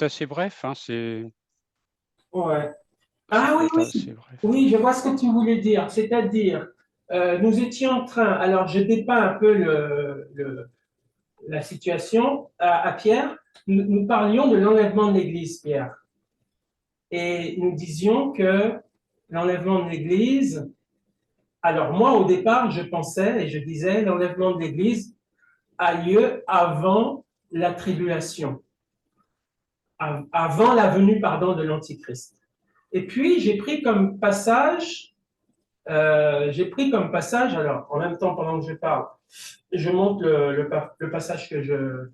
c'est assez bref, hein, Ouais. Ah oui, c'est oui, assez bref. oui, je vois ce que tu voulais dire. C'est-à-dire, nous étions en train, alors je dépeins un peu la situation à Pierre. Nous parlions de l'enlèvement de l'Église, Pierre. Et nous disions que l'enlèvement de l'Église, alors moi au départ, je pensais et je disais l'enlèvement de l'Église a lieu avant la tribulation, avant la venue, pardon, de l'Antichrist. Et puis j'ai pris comme passage, alors en même temps pendant que je parle, je montre le passage que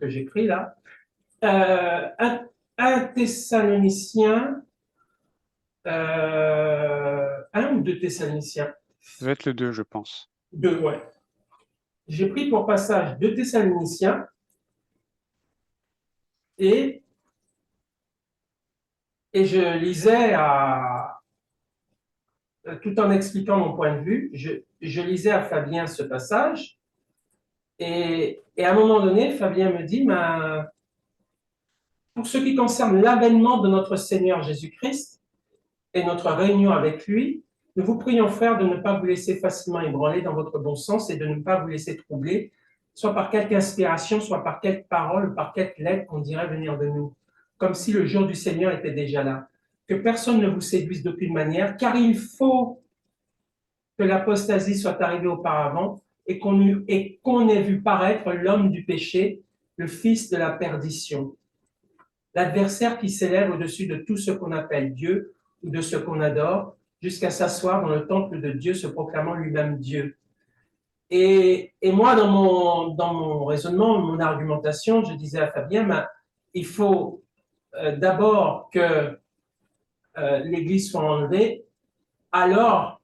j'ai pris là. Un Thessaloniciens, un ou deux Thessaloniciens, Ça va être le 2, je pense. deux, ouais. J'ai pris pour passage deux Thessaloniciens et, et je lisais tout en expliquant mon point de vue, je lisais à Fabien ce passage et à un moment donné, Fabien me dit, pour ce qui concerne l'avènement de notre Seigneur Jésus-Christ et notre réunion avec lui, nous vous prions, frères, de ne pas vous laisser facilement ébranler dans votre bon sens et de ne pas vous laisser troubler, soit par quelque inspiration, soit par quelque parole, par quelque lettre qu'on dirait venir de nous, comme si le jour du Seigneur était déjà là. Que personne ne vous séduise d'aucune manière, car il faut que l'apostasie soit arrivée auparavant et qu'on ait vu paraître l'homme du péché, le fils de la perdition, l'adversaire qui s'élève au-dessus de tout ce qu'on appelle Dieu ou de ce qu'on adore, jusqu'à s'asseoir dans le temple de Dieu, se proclamant lui-même Dieu. Et moi, dans mon raisonnement, mon argumentation, je disais à Fabien, il faut d'abord que l'Église soit enlevée, alors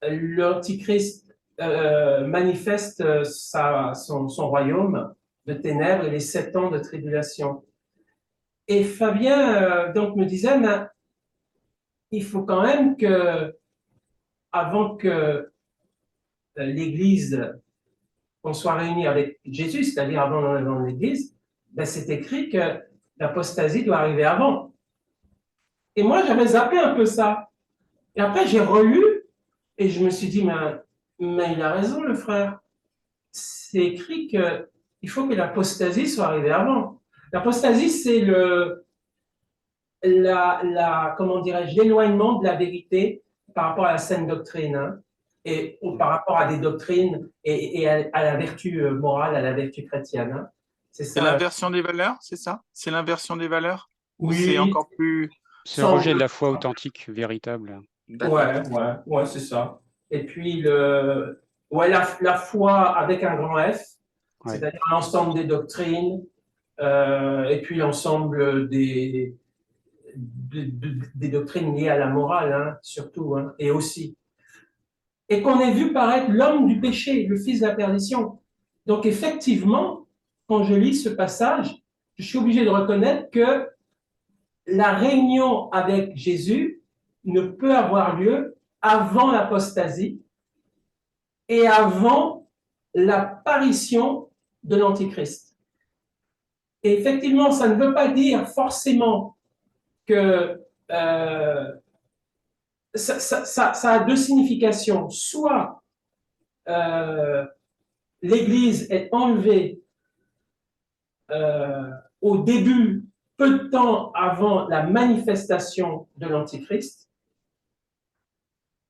l'Antichrist manifeste son royaume de ténèbres et les 7 ans de tribulation. Et Fabien donc me disait, mais il faut quand même que, avant que l'Église, qu'on soit réunis avec Jésus, c'est-à-dire avant l'enlèvement de l'Église, ben c'est écrit que l'apostasie doit arriver avant. Et moi, j'avais zappé un peu ça. Et après, j'ai relu et je me suis dit, mais il a raison, le frère. C'est écrit qu'il faut que l'apostasie soit arrivée avant. L'apostasie, c'est comment dirais-je, l'éloignement de la vérité par rapport à la saine doctrine, hein, ou par rapport à des doctrines et à la vertu morale, à la vertu chrétienne. Hein. C'est C'est ça. l'inversion des valeurs, c'est ça? C'est l'inversion des valeurs? Ou c'est Oui, encore plus... C'est le rejet de semble. la foi authentique, véritable. D'accord. Ouais, c'est ça. Et puis, ouais, la foi avec un grand F, Ouais. c'est-à-dire l'ensemble des doctrines, et puis l'ensemble des doctrines liées à la morale, hein, surtout, hein, et aussi. Et qu'on ait vu paraître l'homme du péché, le fils de la perdition. Donc, effectivement, quand je lis ce passage, je suis obligé de reconnaître que la réunion avec Jésus ne peut avoir lieu avant l'apostasie et avant l'apparition de l'Antichrist. Et effectivement, ça ne veut pas dire forcément que ça a deux significations. Soit l'Église est enlevée au début, peu de temps avant la manifestation de l'Antichrist,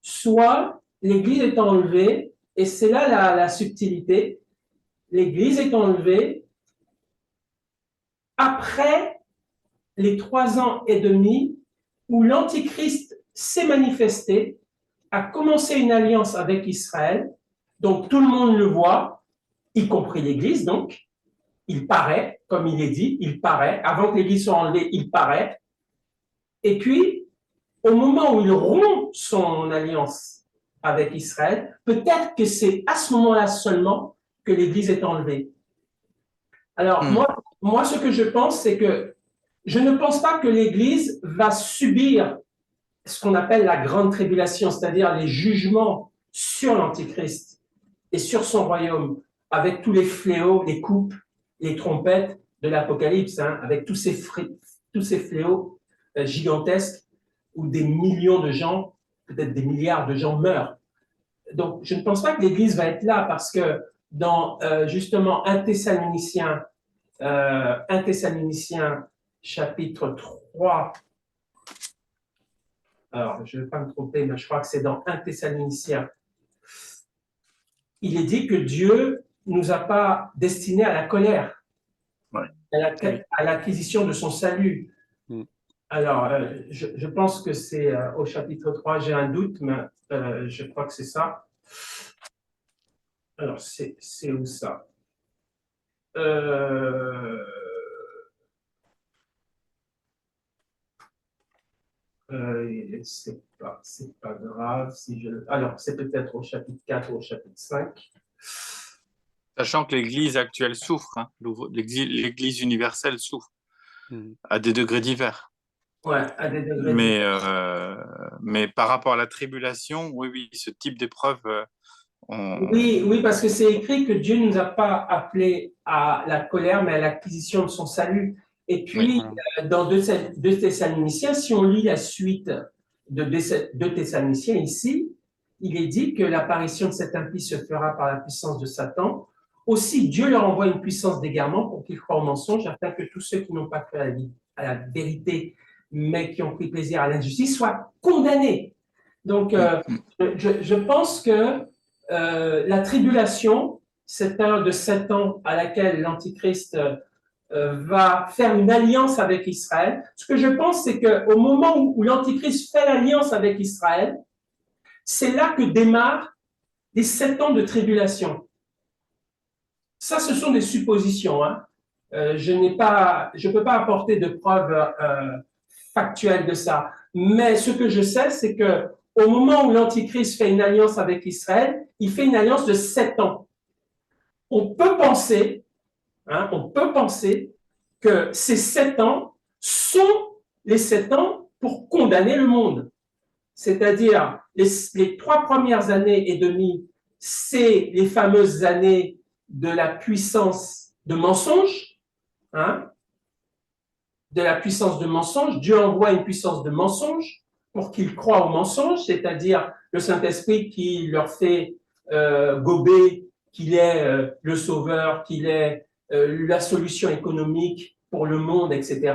soit l'Église est enlevée, et c'est là la subtilité, l'Église est enlevée après les 3 ans et demi où l'Antichrist s'est manifesté, a commencé une alliance avec Israël, donc tout le monde le voit, y compris l'Église, donc, il paraît, comme il est dit, il paraît, avant que l'Église soit enlevée, il paraît, et puis, au moment où il rompt son alliance avec Israël, peut-être que c'est à ce moment-là seulement que l'Église est enlevée. Alors, Hmm. moi, ce que je pense, c'est que je ne pense pas que l'Église va subir ce qu'on appelle la grande tribulation, c'est-à-dire les jugements sur l'Antichrist et sur son royaume, avec tous les fléaux, les coupes, les trompettes de l'Apocalypse, hein, avec tous ces tous ces fléaux gigantesques où des millions de gens, peut-être des milliards de gens meurent. Donc, je ne pense pas que l'Église va être là parce que dans justement 1 Thessaloniciens chapitre 3, alors je ne vais pas me tromper, mais je crois que c'est dans 1 Thessaloniciens, il est dit que Dieu ne nous a pas destinés à la colère, Ouais. à l'acquisition de son salut. Alors, je pense que c'est au chapitre 3, j'ai un doute, mais je crois que c'est ça. Alors, c'est où ça? C'est pas grave si je. Alors, c'est peut-être au chapitre 4 ou au chapitre 5. Sachant que l'Église actuelle souffre, hein, l'Église universelle souffre à des degrés divers. Ouais, à des degrés divers. Mais par rapport à la tribulation, oui, ce type d'épreuve, Oui, parce que c'est écrit que Dieu ne nous a pas appelés à la colère, mais à l'acquisition de son salut. Et puis, dans 2 Thessaloniciens, si on lit la suite de 2 Thessaloniciens ici, il est dit que l'apparition de cet impie se fera par la puissance de Satan. Aussi, Dieu leur envoie une puissance d'égarement pour qu'ils croient au mensonge, afin que tous ceux qui n'ont pas cru à la vérité, mais qui ont pris plaisir à l'injustice, soient condamnés. Donc, je pense que la tribulation, cette période de 7 ans à laquelle l'Antichrist va faire une alliance avec Israël, ce que je pense, c'est qu'au moment où l'Antichrist fait l'alliance avec Israël, c'est là que démarrent les 7 ans de tribulation. Ça, ce sont des suppositions. Hein. Je ne peux pas apporter de preuves factuelles de ça. Mais ce que je sais, c'est que au moment où l'Antichrist fait une alliance avec Israël, il fait une alliance de 7 ans. On peut penser que ces 7 ans sont les 7 ans pour condamner le monde. C'est-à-dire, les 3 premières années et demie, c'est les fameuses années de la puissance de mensonge, hein, de la puissance de mensonge. Dieu envoie une puissance de mensonge pour qu'ils croient au mensonge, c'est-à-dire le Saint-Esprit qui leur fait gober qu'il est le sauveur, qu'il est la solution économique pour le monde, etc.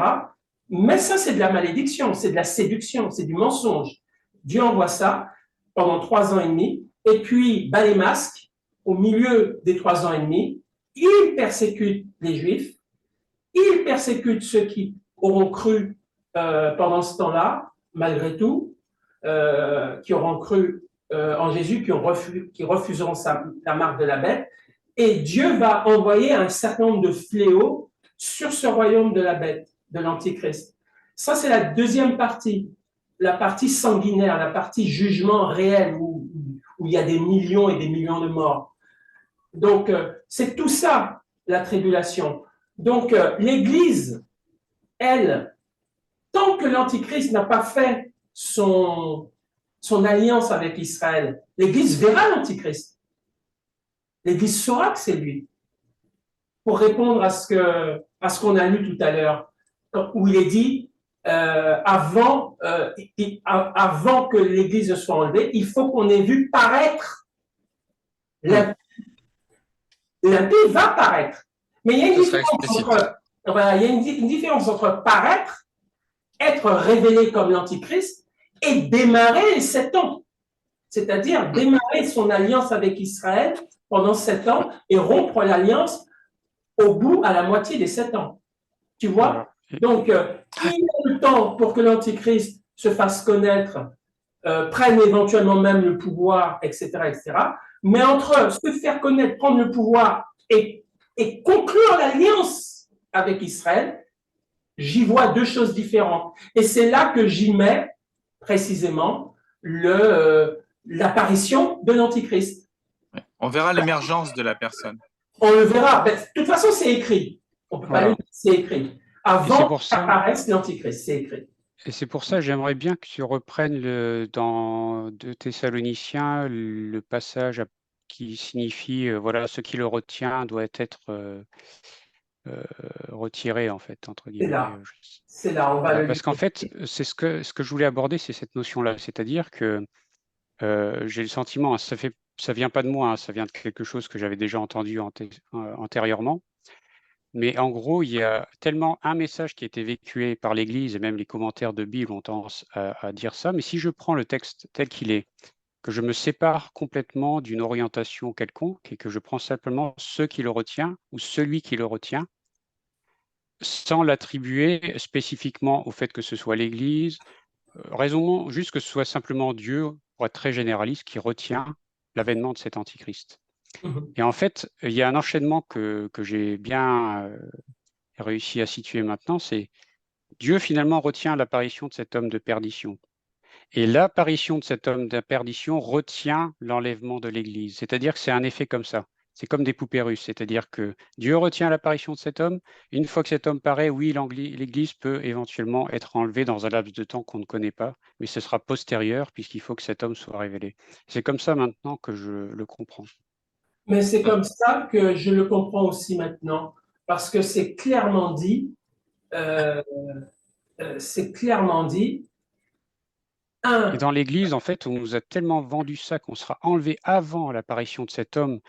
Mais ça, c'est de la malédiction, c'est de la séduction, c'est du mensonge. Dieu envoie ça pendant 3 ans et demi, et puis bas les masques, au milieu des 3 ans et demi, il persécute les Juifs, il persécute ceux qui auront cru pendant ce temps-là, malgré tout, qui auront cru en Jésus, qui refuseront la marque de la bête, et Dieu va envoyer un certain nombre de fléaux sur ce royaume de la bête, de l'Antichrist. Ça, c'est la deuxième partie, la partie sanguinaire, la partie jugement réel, où il y a des millions et des millions de morts. Donc, c'est tout ça, la tribulation. Donc, l'Église, elle, tant que l'Antichrist n'a pas fait son alliance avec Israël, l'Église verra l'Antichrist. L'Église saura que c'est lui. Pour répondre à ce qu'on a lu tout à l'heure, où il est dit, avant que l'Église soit enlevée, il faut qu'on ait vu paraître l'impie. L'impie va paraître. Mais il y a une différence entre paraître, être révélé comme l'Antichrist, et démarrer les 7 ans. C'est-à-dire démarrer son alliance avec Israël pendant 7 ans et rompre l'alliance au bout, à la moitié des 7 ans. Tu vois? Donc, il y a le temps pour que l'Antichrist se fasse connaître, prenne éventuellement même le pouvoir, etc., etc. Mais entre se faire connaître, prendre le pouvoir et conclure l'alliance avec Israël, j'y vois 2 choses différentes. Et c'est là que j'y mets précisément l'apparition de l'Antichrist. On verra l'émergence de la personne. On le verra. De toute façon, c'est écrit. On ne peut pas le dire, c'est écrit. Avant qu'apparaisse l'Antichrist, c'est écrit. Et c'est pour ça, j'aimerais bien que tu reprennes dans 2 Thessaloniciens le passage qui signifie, voilà, ce qui le retient doit être retirer, en fait, entre C'est guillemets. là. C'est là, on va Voilà, le parce qu'en lire. fait, c'est ce que je voulais aborder, c'est cette notion-là. C'est-à-dire que j'ai le sentiment, hein, ça vient pas de moi, hein, ça vient de quelque chose que j'avais déjà entendu antérieurement. Mais en gros, il y a tellement un message qui a été véhiculé par l'Église et même les commentaires de Bible ont tendance à dire ça. Mais si je prends le texte tel qu'il est, que je me sépare complètement d'une orientation quelconque et que je prends simplement ce qui le retient ou celui qui le retient, sans l'attribuer spécifiquement au fait que ce soit l'Église, raisonnons juste que ce soit simplement Dieu, pour être très généraliste, qui retient l'avènement de cet antichrist. Mhm. Et en fait, il y a un enchaînement que j'ai bien réussi à situer maintenant, c'est Dieu finalement retient l'apparition de cet homme de perdition. Et l'apparition de cet homme de perdition retient l'enlèvement de l'Église. C'est-à-dire que c'est un effet comme ça. C'est comme des poupées russes. C'est-à-dire que Dieu retient l'apparition de cet homme. Une fois que cet homme paraît, oui, l'Église peut éventuellement être enlevée dans un laps de temps qu'on ne connaît pas, mais ce sera postérieur puisqu'il faut que cet homme soit révélé. C'est comme ça maintenant que je le comprends. Mais c'est comme ça que je le comprends aussi maintenant, parce que euh, c'est clairement dit, Et un, dans l'Église, en fait, on nous a tellement vendu ça qu'on sera enlevé avant l'apparition de cet homme,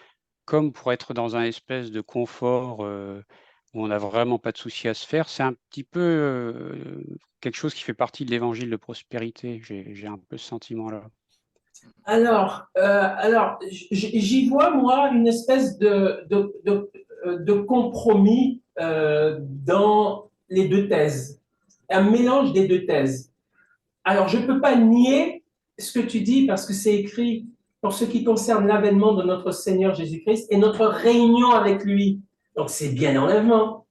comme pour être dans un espèce de confort où on n'a vraiment pas de souci à se faire. C'est un petit peu quelque chose qui fait partie de l'évangile de prospérité. J'ai un peu ce sentiment-là. alors j'y vois, moi, une espèce de compromis dans les deux thèses, un mélange des deux thèses. Alors, je ne peux pas nier ce que tu dis parce que c'est écrit pour ce qui concerne l'avènement de notre Seigneur Jésus-Christ et notre réunion avec lui. Donc, c'est bien l'enlèvement.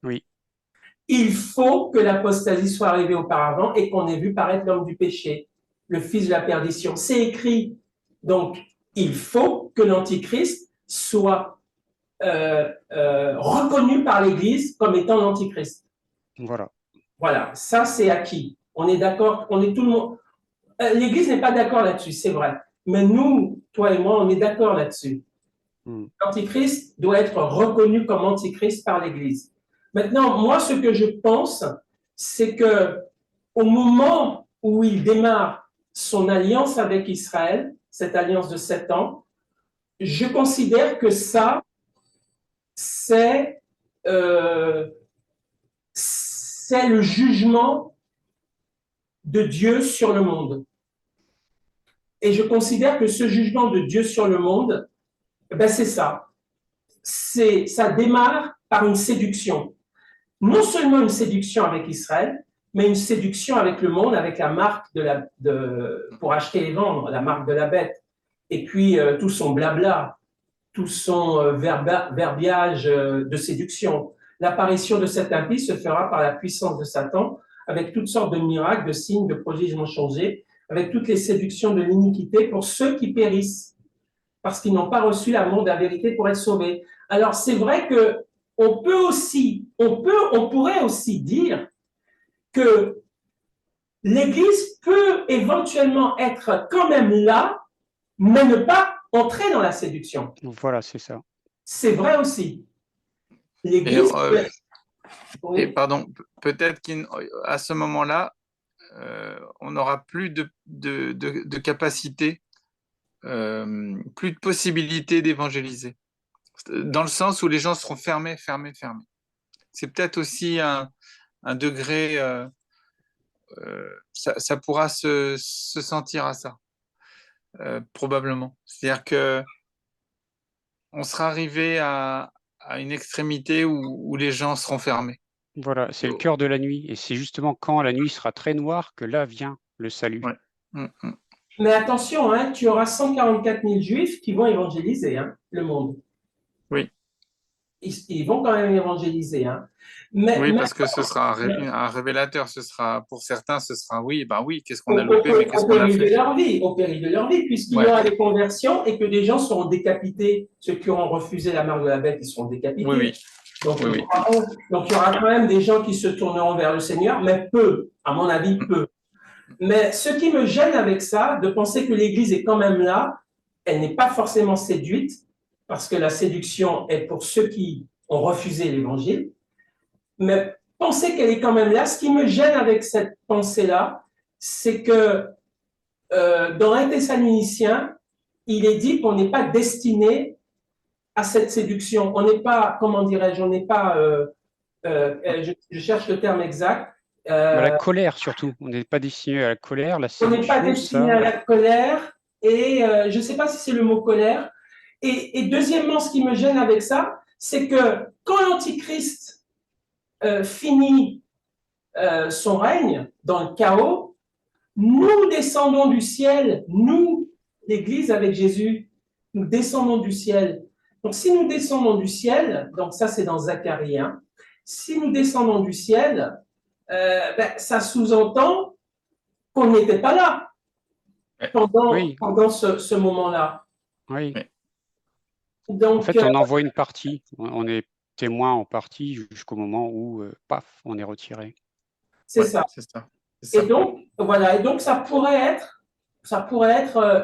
Oui, Il faut que l'apostasie soit arrivée auparavant et qu'on ait vu paraître l'homme du péché, le fils de la perdition. C'est écrit. Donc, il faut que l'Antichrist soit reconnu par l'Église comme étant l'Antichrist. voilà. Voilà, ça c'est acquis. On est d'accord, on est tout le monde. L'Église n'est pas d'accord là-dessus, c'est vrai. Mais nous, toi et moi, on est d'accord là-dessus. Mm. L'Antichrist doit être reconnu comme Antichrist par l'Église. Maintenant, moi, ce que je pense, c'est que au moment où il démarre son alliance avec Israël, cette alliance de 7 ans, je considère que ça, c'est c'est le jugement de Dieu sur le monde. Et je considère que ce jugement de Dieu sur le monde, ben c'est ça. Ça démarre par une séduction. Non seulement une séduction avec Israël, mais une séduction avec le monde, avec la marque pour acheter et vendre, la marque de la bête. Et puis tout son blabla, tout son verbiage de séduction. L'apparition de cet impie se fera par la puissance de Satan, avec toutes sortes de miracles, de signes, de prodiges changés, avec toutes les séductions de l'iniquité pour ceux qui périssent, parce qu'ils n'ont pas reçu l'amour de la vérité pour être sauvés. Alors c'est vrai que on pourrait aussi dire que l'Église peut éventuellement être quand même là, mais ne pas entrer dans la séduction. Voilà, c'est ça. C'est vrai aussi. L'Église. Et pardon, peut-être qu'à ce moment-là, on n'aura plus de capacité, plus de possibilité d'évangéliser. Dans le sens où les gens seront fermés. C'est peut-être aussi un degré, ça pourra se sentir à ça, probablement. C'est-à-dire que on sera arrivé à une extrémité où les gens seront fermés. Voilà, c'est le cœur de la nuit. Et c'est justement quand la nuit sera très noire que là vient le salut. Ouais. Mais attention, hein, tu auras 144 000 juifs qui vont évangéliser le monde. Oui. Ils vont quand même évangéliser. Oui, parce que ce sera un révélateur. Pour certains, ce sera oui, qu'est-ce qu'on a loupé, mais qu'est-ce qu'on a fait? Au péril de leur vie, puisqu'il y aura des conversions et que des gens seront décapités. Ceux qui auront refusé la marque de la bête, ils seront décapités. Oui. Donc, donc, il y aura quand même des gens qui se tourneront vers le Seigneur, mais peu, à mon avis, peu. Mais ce qui me gêne avec ça, de penser que l'Église est quand même là, elle n'est pas forcément séduite, parce que la séduction est pour ceux qui ont refusé l'évangile. Mais pensez qu'elle est quand même là. Ce qui me gêne avec cette pensée-là, c'est que dans 1 Thessaloniciens, il est dit qu'on n'est pas destiné à cette séduction. On n'est pas, comment dirais-je, on n'est pas, je cherche le terme exact. La colère surtout. On n'est pas destiné à la colère, la On n'est pas séduction, destiné ça. à la colère et je ne sais pas si c'est le mot colère. Et deuxièmement, ce qui me gêne avec ça, c'est que quand l'Antichrist finit son règne dans le chaos, nous descendons du ciel, nous, l'Église avec Jésus, nous descendons du ciel. Donc si nous descendons du ciel, donc ça c'est dans Zacharie 1, si nous descendons du ciel, ça sous-entend qu'on n'était pas là pendant ce moment-là. Oui. Donc, en fait, on envoie une partie. On est témoin en partie jusqu'au moment où, paf, on est retiré. C'est ça. Et donc, voilà. Et donc, ça pourrait être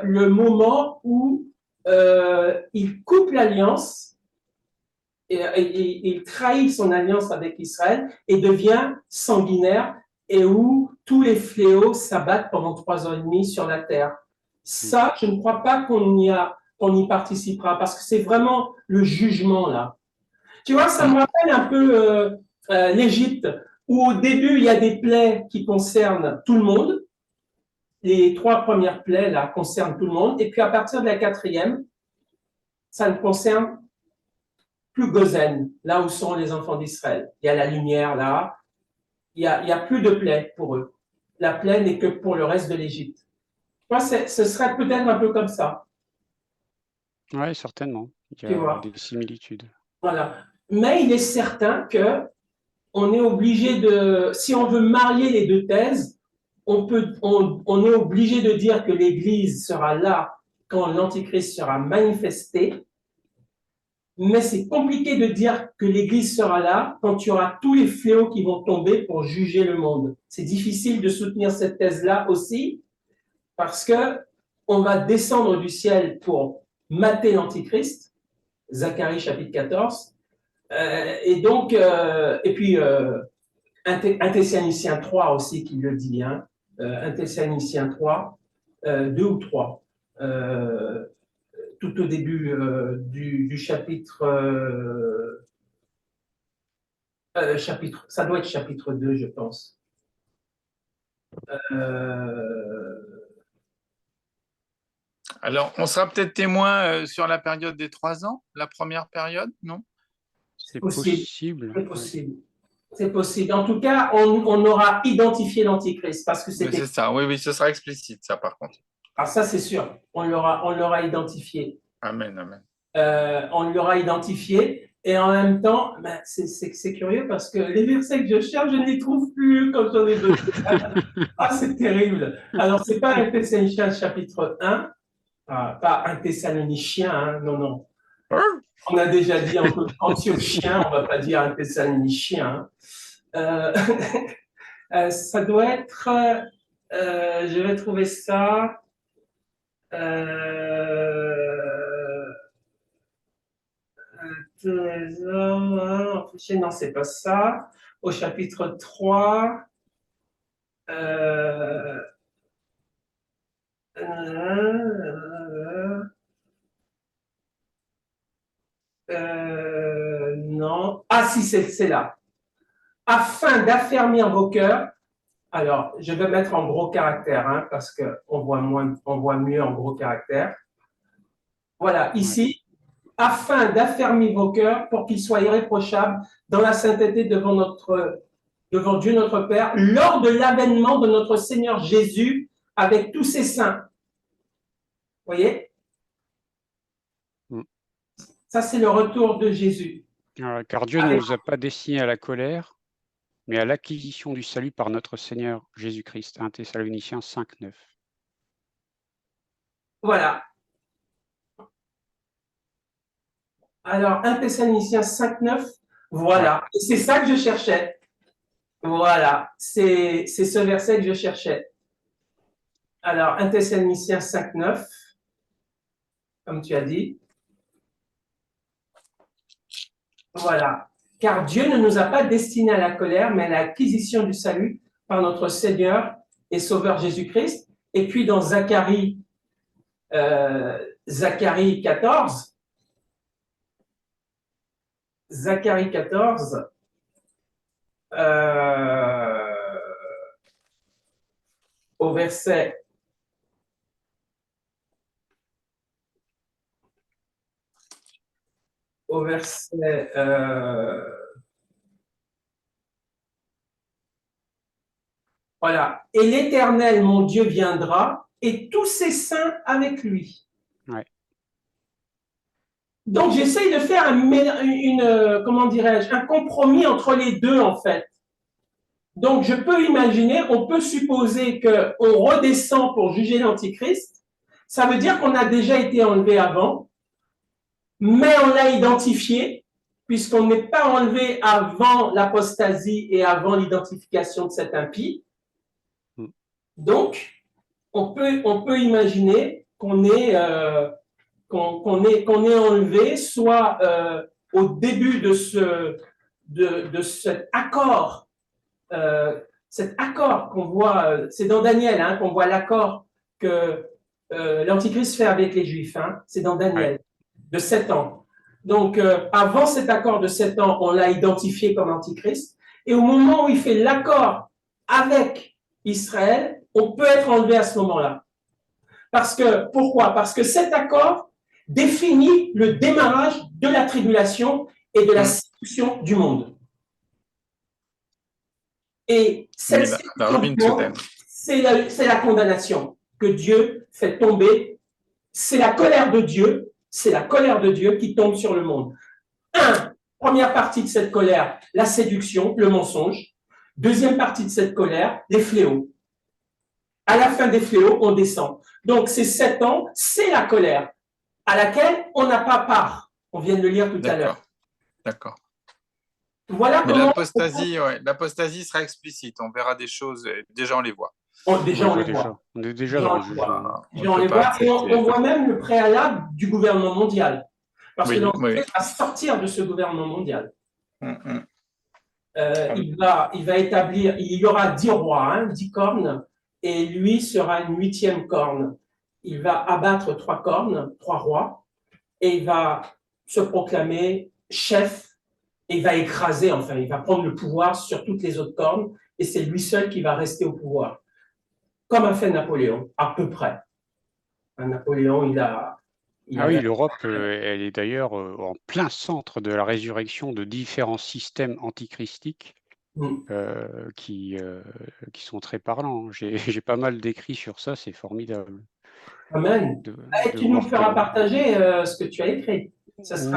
le moment où il coupe l'alliance et il trahit son alliance avec Israël et devient sanguinaire et où tous les fléaux s'abattent pendant 3 ans et demi sur la terre. Ça, je ne crois pas qu'on y participera parce que c'est vraiment le jugement là. Tu vois, ça me rappelle un peu l'Égypte où au début, il y a des plaies qui concernent tout le monde. Les 3 premières plaies là concernent tout le monde. Et puis à partir de la 4e, ça ne concerne plus Gozen, là où sont les enfants d'Israël. Il y a la lumière là. Il y a plus de plaies pour eux. La plaie n'est que pour le reste de l'Égypte. Ce serait peut-être un peu comme ça. Oui, certainement. Il y a des similitudes. Voilà. Mais il est certain que on est obligé de, si on veut marier les deux thèses, on est obligé de dire que l'Église sera là quand l'Antichrist sera manifesté, mais c'est compliqué de dire que l'Église sera là quand il y aura tous les fléaux qui vont tomber pour juger le monde. C'est difficile de soutenir cette thèse-là aussi, parce que on va descendre du ciel pour mater l'Antichrist, Zacharie chapitre 14, et donc, et puis 1 Thessaloniciens 3 aussi qui le dit, hein, 1 Thessaloniciens 3, 2 ou 3, tout au début du chapitre, ça doit être chapitre 2, je pense. Alors, on sera peut-être témoin sur la période des 3 ans, la première période, non? C'est possible. C'est possible. C'est possible. En tout cas, on aura identifié l'Antichrist parce que c'était. C'est ça, oui, ce sera explicite, ça, par contre. Ah, ça, c'est sûr. On l'aura identifié. Amen, amen. On l'aura identifié. Et en même temps, c'est curieux parce que les versets que je cherche, je ne les trouve plus quand j'en ai besoin. Ah, c'est terrible. Alors, c'est pas 1 Thessaloniciens chapitre 1, pas 1 Thessaloniciens, hein, non. On a déjà dit Antiochien, on ne va pas dire 1 Thessaloniciens. Ça doit être, je vais trouver ça. Non, c'est pas ça. Au chapitre 3. Non. Ah si, c'est là. Afin d'affermir vos cœurs. Alors, je vais mettre en gros caractère, hein, parce qu'on voit mieux en gros caractère. Voilà, ici, afin d'affermir vos cœurs pour qu'ils soient irréprochables dans la sainteté devant Dieu notre Père, lors de l'avènement de notre Seigneur Jésus avec tous ses saints. Vous voyez? Ça, c'est le retour de Jésus. Car Dieu ne nous a pas destinés à la colère, mais à l'acquisition du salut par notre Seigneur Jésus-Christ. 1 Thessaloniciens 5, 9. Voilà. Alors, 1 Thessaloniciens 5, 9, voilà. Ouais. C'est ça que je cherchais. Voilà. C'est ce verset que je cherchais. Alors, 1 Thessaloniciens 5, 9, comme tu as dit. Voilà. Car Dieu ne nous a pas destinés à la colère, mais à l'acquisition du salut par notre Seigneur et Sauveur Jésus-Christ. Et puis dans Zacharie 14, Zacharie 14, au verset voilà. Et l'Éternel, mon Dieu, viendra et tous ses saints avec lui. Ouais. Donc, j'essaye de faire comment dirais-je, un compromis entre les deux, en fait. Donc, je peux imaginer, on peut supposer qu'on redescend pour juger l'Antichrist. Ça veut dire qu'on a déjà été enlevé avant, mais on l'a identifié, puisqu'on n'est pas enlevé avant l'apostasie et avant l'identification de cet impie. Donc, on peut imaginer qu'on est enlevé soit au début de cet accord, qu'on voit, c'est dans Daniel hein, qu'on voit l'accord que l'Antichrist fait avec les Juifs, hein, c'est dans Daniel, de 7 ans. Donc, avant cet accord de 7 ans, on l'a identifié comme Antichrist, et au moment où il fait l'accord avec Israël, on peut être enlevé à ce moment-là. Pourquoi? Parce que cet accord définit le démarrage de la tribulation et de la séduction du monde. Et cette séduction, c'est la condamnation que Dieu fait tomber. C'est la colère de Dieu, qui tombe sur le monde. Première partie de cette colère, la séduction, le mensonge. Deuxième partie de cette colère, les fléaux. À la fin des fléaux, on descend. Donc, ces 7 ans, c'est la colère à laquelle on n'a pas part. On vient de le lire tout à l'heure. D'accord. Voilà. Mais l'apostasie sera explicite. On verra des choses. Déjà, on les voit. Déjà, on les voit. On est déjà dans le jugement. On les voit et on voit même le préalable du gouvernement mondial. Parce que l'Antichrist va sortir de ce gouvernement mondial. Il va établir, il y aura 10 rois, 10 cornes, et lui sera une 8e corne. Il va abattre 3 cornes, 3 rois, et il va se proclamer chef, et il va écraser, enfin, il va prendre le pouvoir sur toutes les autres cornes, et c'est lui seul qui va rester au pouvoir. Comme a fait Napoléon, à peu près. Napoléon, oui, l'Europe, elle est d'ailleurs en plein centre de la résurrection de différents systèmes antichristiques qui sont très parlants. J'ai pas mal d'écrits sur ça, c'est formidable. Amen. Tu nous feras partager ce que tu as écrit.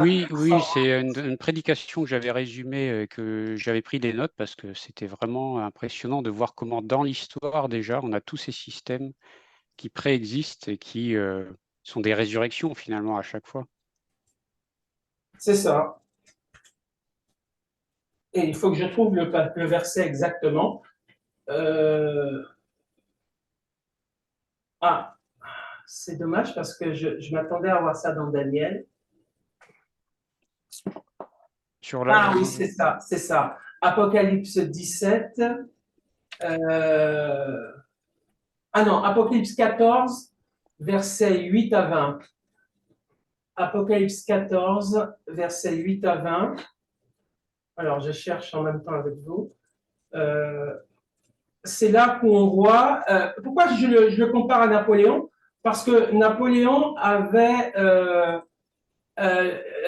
Oui, c'est une prédication que j'avais résumée, que j'avais pris des notes parce que c'était vraiment impressionnant de voir comment dans l'histoire déjà, on a tous ces systèmes qui préexistent et qui sont des résurrections finalement à chaque fois. C'est ça. Et il faut que je trouve le verset exactement. C'est dommage parce que je m'attendais à voir ça dans Daniel. Oui, c'est ça. Apocalypse 17. Apocalypse 14, versets 8 à 20. Apocalypse 14, versets 8 à 20. Alors, je cherche en même temps avec vous. C'est là où on voit. Pourquoi je le compare à Napoléon? Parce que Napoléon avait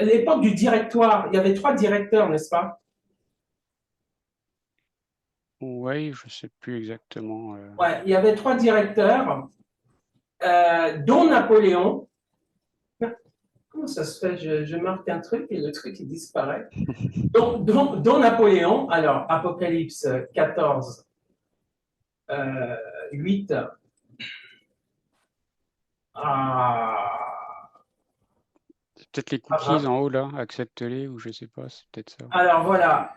l'époque du directoire. Il y avait 3 directeurs, n'est-ce pas? Oui, je ne sais plus exactement. Ouais, il y avait 3 directeurs, dont Napoléon. Comment ça se fait? Je marque un truc et le truc il disparaît. Dont Napoléon. Alors, Apocalypse 14, 8. C'est peut-être les cookies en haut là, accepte-les ou je sais pas, c'est peut-être ça. Alors voilà.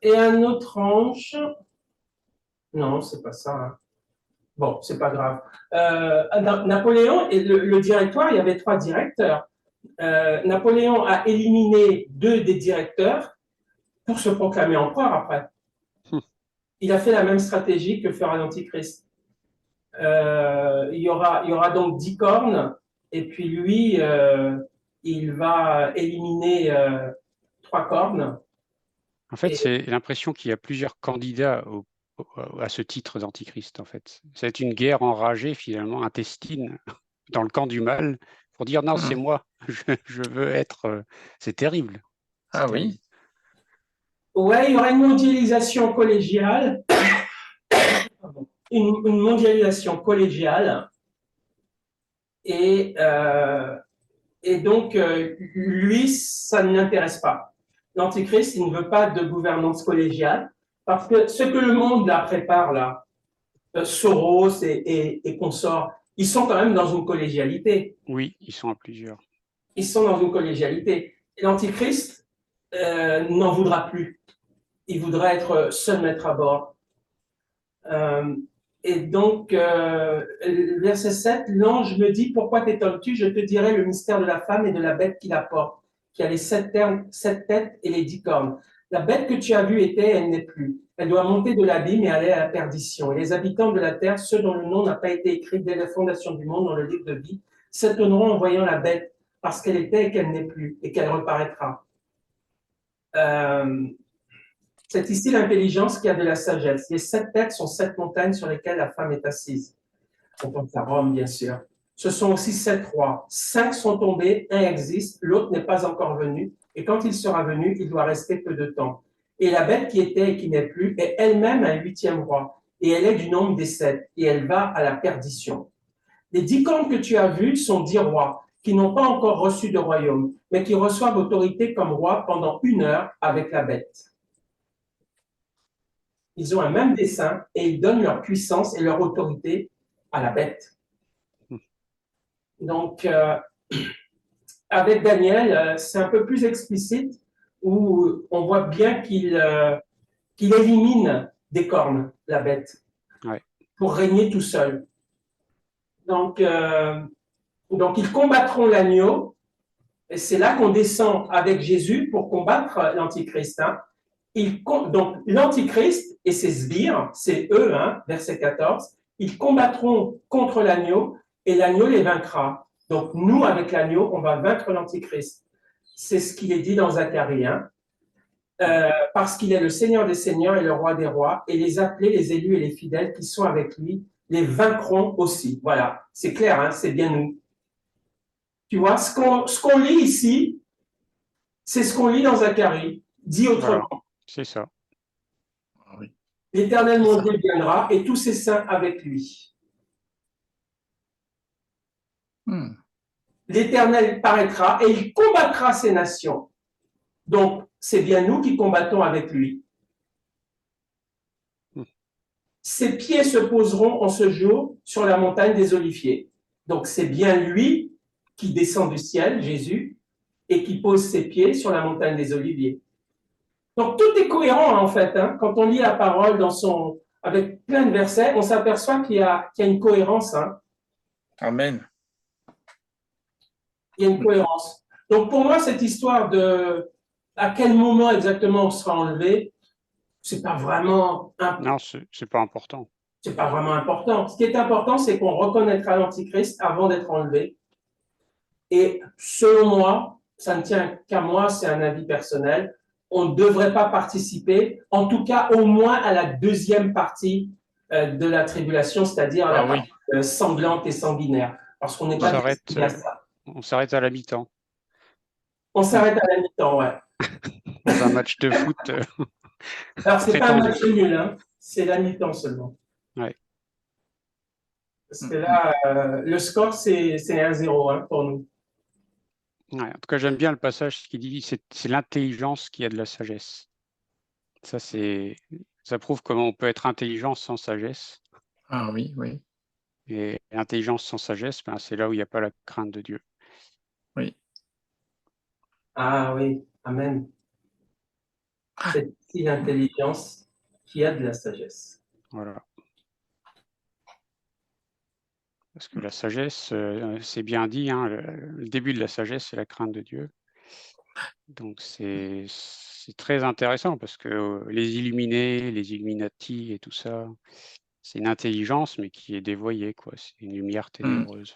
Et un autre ange. Non, c'est pas ça. Bon, c'est pas grave. Napoléon, et le directoire, il y avait 3 directeurs. Napoléon a éliminé 2 des directeurs pour se proclamer empereur après. Il a fait la même stratégie que fera l'Antichrist. Il y aura donc 10 cornes, et puis lui, il va éliminer 3 cornes. En fait, c'est l'impression qu'il y a plusieurs candidats à ce titre d'antichrist, en fait. C'est une guerre enragée, finalement, intestine, dans le camp du mal, pour dire non, c'est moi, je veux être. C'est terrible. Ah oui. Ouais, il y aura une mondialisation collégiale. Une mondialisation collégiale. Et donc, lui, ça ne l'intéresse pas. L'Antichrist, il ne veut pas de gouvernance collégiale, parce que ce que le monde là prépare, là, Soros et consorts, ils sont quand même dans une collégialité. Oui, ils sont à plusieurs. Ils sont dans une collégialité. Et l'Antichrist n'en voudra plus. Il voudra être seul maître à bord. Et donc, verset 7, l'ange me dit, pourquoi t'étonnes-tu? Je te dirai le mystère de la femme et de la bête qui la porte, qui a les 7 têtes et les 10 cornes. La bête que tu as vue était, elle n'est plus. Elle doit monter de l'abîme et aller à la perdition. Et les habitants de la terre, ceux dont le nom n'a pas été écrit dès la fondation du monde dans le livre de vie, s'étonneront en voyant la bête, parce qu'elle était et qu'elle n'est plus, et qu'elle reparaîtra. C'est ici l'intelligence qui a de la sagesse. Les 7 têtes sont 7 montagnes sur lesquelles la femme est assise. On pense à Rome, bien sûr. Ce sont aussi 7 rois. 5 sont tombés, un existe, l'autre n'est pas encore venu. Et quand il sera venu, il doit rester peu de temps. Et la bête qui était et qui n'est plus est elle-même un 8e roi. Et elle est du nombre des 7. Et elle va à la perdition. Les 10 cornes que tu as vues sont 10 rois qui n'ont pas encore reçu de royaume, mais qui reçoivent autorité comme roi pendant 1 heure avec la bête. Ils ont un même dessein et ils donnent leur puissance et leur autorité à la bête. Donc, avec Daniel, c'est un peu plus explicite où on voit bien qu'il élimine des cornes, la bête, pour régner tout seul. Donc, ils combattront l'agneau, et c'est là qu'on descend avec Jésus pour combattre l'Antichrist. Hein. Donc, l'Antichrist et ses sbires, c'est eux, hein, verset 14, ils combattront contre l'agneau et l'agneau les vaincra. Donc, nous, avec l'agneau, on va vaincre l'Antichrist. C'est ce qu'il est dit dans Zacharie 1. Parce qu'il est le Seigneur des seigneurs et le roi des rois, et les appelés, les élus et les fidèles qui sont avec lui, les vaincront aussi. Voilà, c'est clair, hein, c'est bien nous. Tu vois, ce qu'on lit ici, c'est ce qu'on lit dans Zacharie, dit autrement. Voilà, c'est ça. Oui. L'Éternel mon Dieu viendra et tous ses saints avec lui. L'Éternel paraîtra et il combattra ces nations. Donc, c'est bien nous qui combattons avec lui. Ses pieds se poseront en ce jour sur la montagne des Oliviers. Donc, c'est bien lui qui descend du ciel, Jésus, et qui pose ses pieds sur la montagne des Oliviers. Donc, tout est cohérent, en fait. Hein. Quand on lit la parole avec plein de versets, on s'aperçoit qu'il y a une cohérence. Hein. Amen. Il y a une cohérence. Donc, pour moi, cette histoire de à quel moment exactement on sera enlevé, c'est pas vraiment Non, c'est pas important. C'est pas vraiment important. Ce qui est important, c'est qu'on reconnaîtra l'Antichrist avant d'être enlevé. Et selon moi, ça ne tient qu'à moi, c'est un avis personnel, on ne devrait pas participer, en tout cas au moins à la deuxième partie de la tribulation, c'est-à-dire à la partie sanglante et sanguinaire. Parce qu'on n'est pas destiné à ça. On s'arrête à la mi-temps. On s'arrête à la mi-temps, ouais. Dans un match de foot. Alors, c'est pas un match nul, hein. C'est la mi-temps seulement. Ouais. Parce que là, le score, c'est 1-0 hein, pour nous. Ouais, en tout cas, j'aime bien le passage qui dit c'est l'intelligence qui a de la sagesse. Ça prouve comment on peut être intelligent sans sagesse. Ah oui, oui. Et l'intelligence sans sagesse, c'est là où il n'y a pas la crainte de Dieu. Oui. Ah oui, amen. C'est ici l'intelligence qui a de la sagesse. Voilà. Parce que la sagesse, c'est bien dit, hein, le début de la sagesse, c'est la crainte de Dieu. Donc c'est très intéressant parce que les illuminés, les Illuminati et tout ça, c'est une intelligence, mais qui est dévoyée, quoi. C'est une lumière ténébreuse.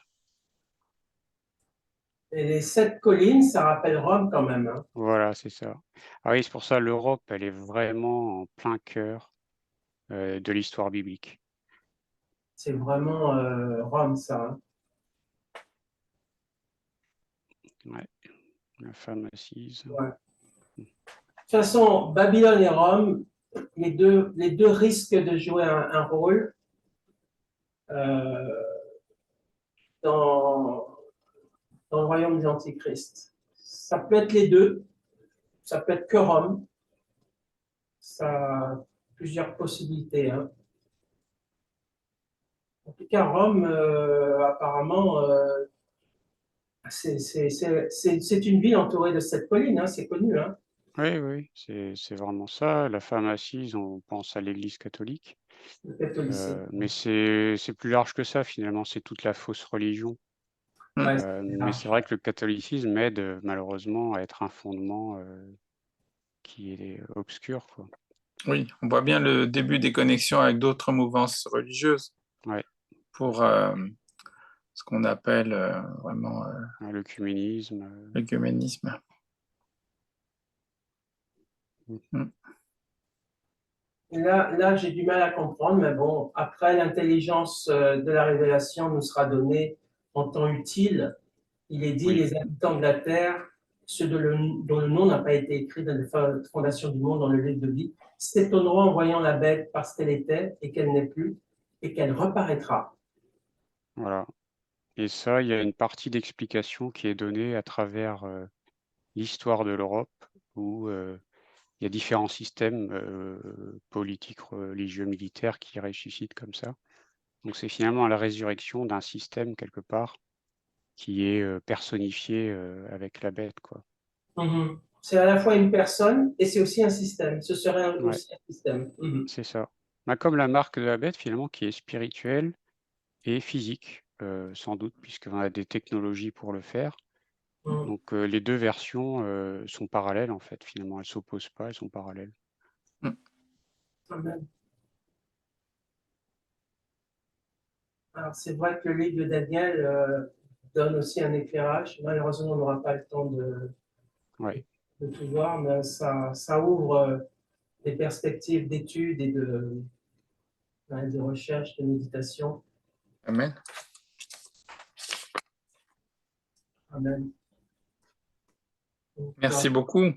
Et les 7 collines, ça rappelle Rome quand même. Hein. Voilà, c'est ça. Ah oui, c'est pour ça l'Europe, elle est vraiment en plein cœur de l'histoire biblique. C'est vraiment Rome, ça. Hein. Ouais. La femme assise. Ouais. De toute façon, Babylone et Rome, les deux risquent de jouer un rôle dans le royaume des antichrists. Ça peut être les deux, ça peut être que Rome. Ça a plusieurs possibilités. Hein. En tout cas, Rome, apparemment, c'est une ville entourée de 7 collines, hein, c'est connu. Hein. Oui, oui, c'est vraiment ça. La femme assise, on pense à l'Église catholique. Le catholicisme. Mais c'est plus large que ça, finalement, c'est toute la fausse religion. Ouais, Mais c'est vrai que le catholicisme aide malheureusement à être un fondement qui est obscur, quoi. Oui, on voit bien le début des connexions avec d'autres mouvances religieuses Ouais. pour ce qu'on appelle vraiment L'œcuménisme. l'œcuménisme. Là j'ai du mal à comprendre, mais bon, après, l'intelligence de la révélation nous sera donnée en temps utile. Il est dit, Oui. les habitants de la terre, ceux dont le nom n'a pas été écrit dans la fondation du monde, dans le livre de vie, s'étonneront en voyant la bête parce qu'elle était et qu'elle n'est plus, et qu'elle reparaîtra. Voilà. Et ça, il y a une partie d'explication qui est donnée à travers l'histoire de l'Europe, où il y a différents systèmes politiques, religieux, militaires qui ressuscitent comme ça. Donc c'est finalement la résurrection d'un système quelque part qui est personnifié avec la bête, quoi. Mhm. C'est à la fois une personne et c'est aussi un système. Ce serait Ouais, aussi un système. Mhm. c'est ça. Bah, comme la marque de la bête, finalement, qui est spirituelle et physique, sans doute, puisqu'on a des technologies pour le faire. Mhm. Donc les deux versions sont parallèles, en fait, finalement. Elles ne s'opposent pas, elles sont parallèles. Amen. Alors, c'est vrai que le livre de Daniel donne aussi un éclairage. Malheureusement, on n'aura pas le temps Ouais. de tout voir, mais ça ouvre des perspectives d'études et de recherche, de méditation. Amen. Amen. Donc, Merci beaucoup.